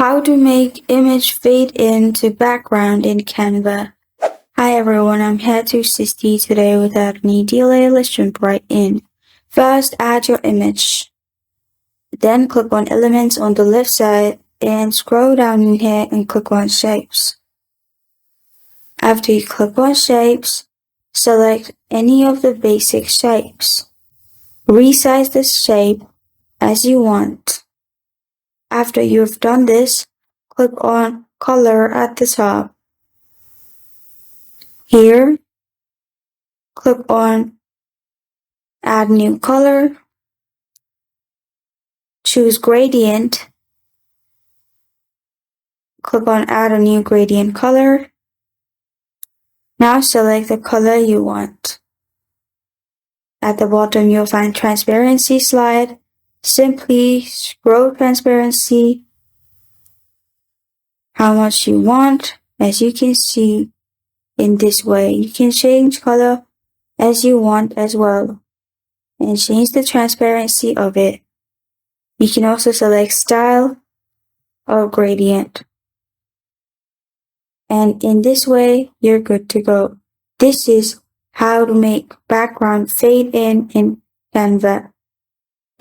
How to make image fade in to background in Canva. Hi everyone, I'm here to assist you today without any delay. Let's jump right in. First, add your image. Then click on Elements on the left side and scroll down in here and click on Shapes. After you click on Shapes, select any of the basic shapes. Resize the shape as you want. After you've done this, click on Color at the top. Here, click on Add New Color. Choose Gradient. Click on Add a new gradient color. Now select the color you want. At the bottom, you'll find Transparency slide. Simply scroll Transparency how much you want. As you can see in this way, you can change color as you want as well and change the transparency of it. You can also select Style or Gradient. And in this way, you're good to go. This is how to make background fade in Canva.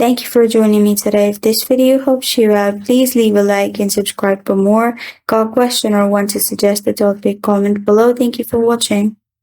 Thank you for joining me today. If this video helps you out, please leave a like and subscribe for more. Got a question or want to suggest a topic, comment below. Thank you for watching.